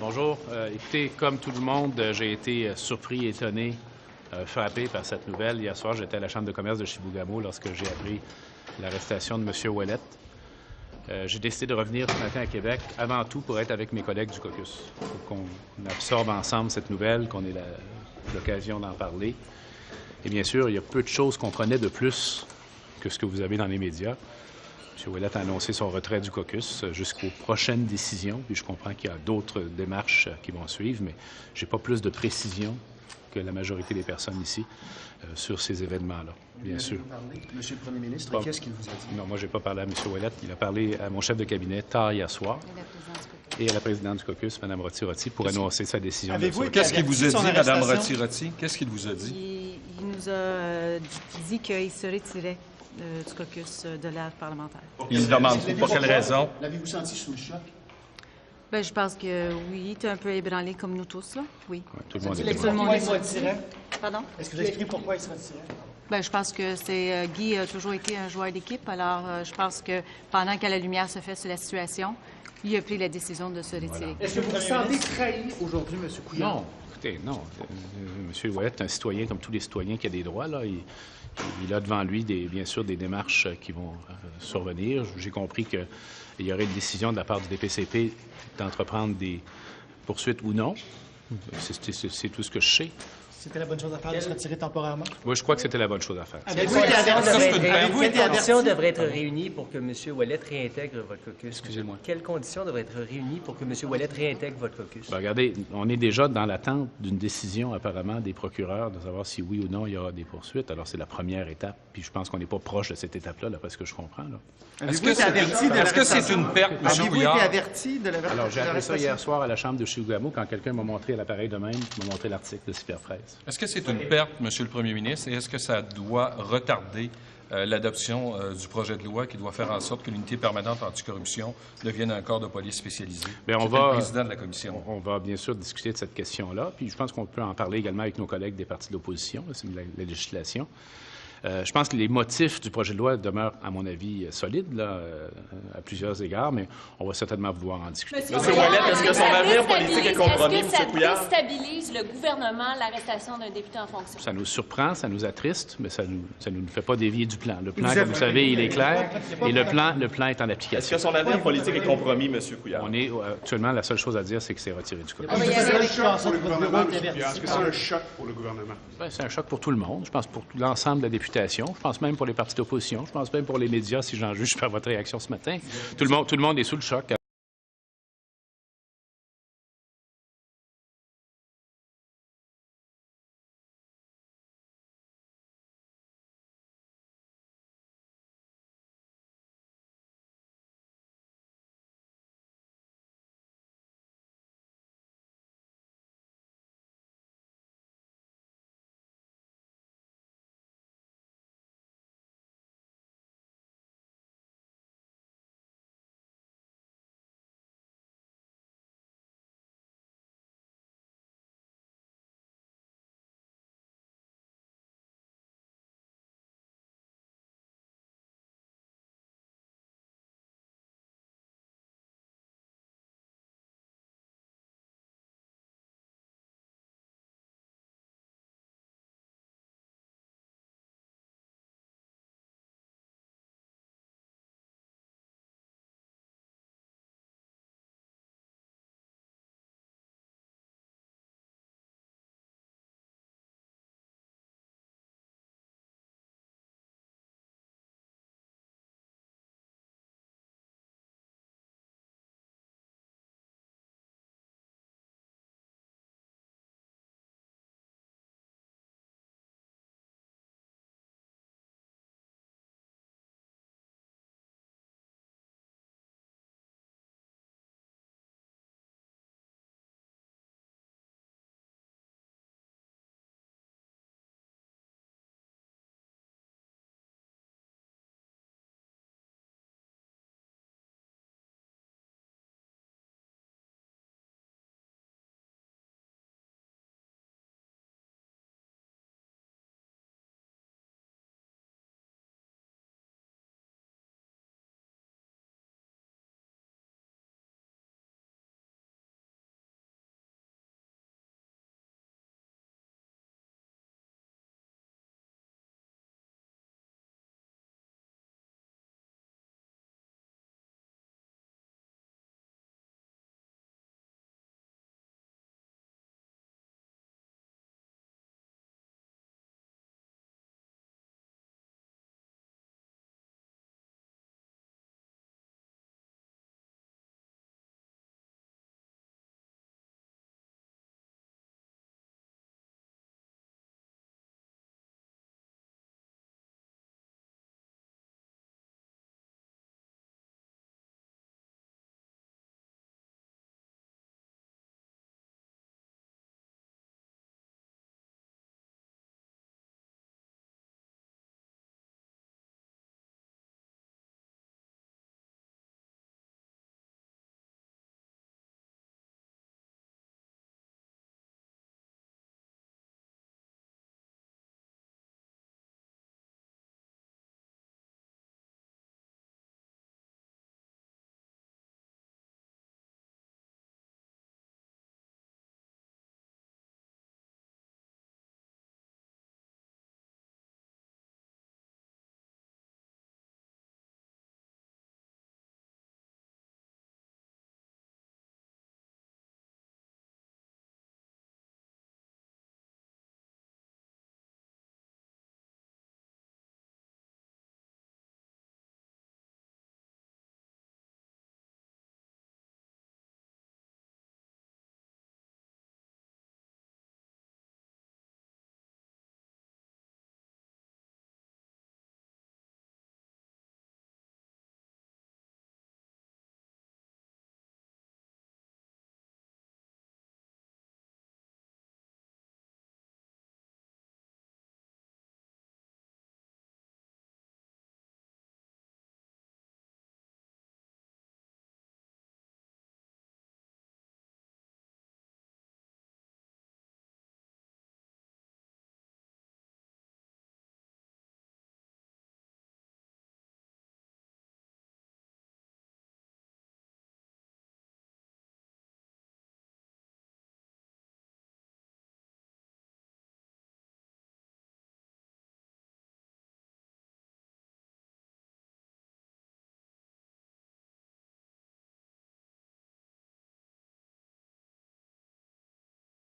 Bonjour. Écoutez, comme tout le monde, j'ai été surpris, étonné, frappé par cette nouvelle. Hier soir, j'étais à la Chambre de commerce de Chibougamau lorsque j'ai appris l'arrestation de M. Ouellet. J'ai décidé de revenir ce matin à Québec, avant tout pour être avec mes collègues du caucus. Il faut qu'on absorbe ensemble cette nouvelle, qu'on ait l'occasion d'en parler. Et bien sûr, il y a peu de choses qu'on connaît de plus que ce que vous avez dans les médias. M. Ouellet a annoncé son retrait du caucus jusqu'aux prochaines décisions. Puis je comprends qu'il y a d'autres démarches qui vont suivre, mais je n'ai pas plus de précision que la majorité des personnes ici sur ces événements-là, bien sûr. Monsieur le Premier ministre, qu'est-ce qu'il vous a dit? Non, moi, je n'ai pas parlé à M. Ouellet. Il a parlé à mon chef de cabinet tard hier soir et à la présidente du caucus, Mme Roti-Roti, pour annoncer sa décision. Qu'est-ce qu'il vous a dit, Mme Roti-Roti? Qu'est-ce qu'il vous a dit? Il nous a dit qu'il se retirait du caucus de l'art parlementaire. Il demande pour quelle raison? L'avez-vous senti sous le choc? Bien, je pense que oui, il était un peu ébranlé comme nous tous, là. Oui. Ouais, tout le monde est Pourquoi il se retirait? Pardon? Est-ce que vous expliquez pourquoi il se retirait? Bien, je pense que Guy a toujours été un joueur d'équipe. Alors, je pense que pendant que la lumière se fait sur la situation, il a pris la décision de se retirer. Voilà. Est-ce que vous vous sentez trahi aujourd'hui, M. Couillard? Non. Écoutez, non. M. Ouellet est un citoyen comme tous les citoyens qui a des droits, là. Il a devant lui, bien sûr, des démarches qui vont survenir. J'ai compris qu'il y aurait une décision de la part du DPCP d'entreprendre des poursuites ou non. C'est tout ce que je sais. C'était la bonne chose à faire de se retirer temporairement? Moi, je crois que c'était la bonne chose à faire. Quelles conditions devraient être réunies pour que M. Ouellet réintègre votre caucus? Excusez-moi. Quelles conditions devraient être réunies pour que M. Ouellet réintègre votre caucus? Bien, regardez, on est déjà dans l'attente d'une décision, apparemment, des procureurs de savoir si oui ou non il y aura des poursuites. Alors, c'est la première étape. Puis je pense qu'on n'est pas proche de cette étape-là, d'après ce que je comprends. Est-ce que c'est une perte, M. Avez-vous Couillard? été averti de l'avertissement? Alors, j'ai appris ça hier soir à la Chambre de Chibougamau quand quelqu'un m'a montré à l'appareil de même, m'a montré l'article de Cyberpresse. Est-ce que c'est une perte, M. le Premier ministre, et est-ce que ça doit retarder l'adoption du projet de loi qui doit faire en sorte que l'unité permanente anticorruption devienne un corps de police spécialisé? Bien, J'étais le président de la commission. On va bien sûr discuter de cette question-là. Puis je pense qu'on peut en parler également avec nos collègues des partis de l'opposition. C'est la législation. Je pense que les motifs du projet de loi demeurent, à mon avis, solides, là, à plusieurs égards, mais on va certainement vouloir en discuter. M. Ouellet, est-ce que son avenir politique est compromis, M. Couillard? Est-ce que ça déstabilise le gouvernement, l'arrestation d'un député en fonction? Ça nous surprend, ça nous attriste, mais ça ne nous fait pas dévier du plan. Le plan, comme vous savez, il est clair, et le plan est en application. Est-ce que son avenir politique est compromis, M. Couillard? On est actuellement, la seule chose à dire, c'est que c'est retiré du caucus. Est-ce que c'est un choc pour le gouvernement? Bien, c'est un choc pour tout le monde. Je pense pour l'ensemble de la députation. Je pense même pour les partis d'opposition. Je pense même pour les médias, si j'en juge par votre réaction ce matin. Tout le monde est sous le choc.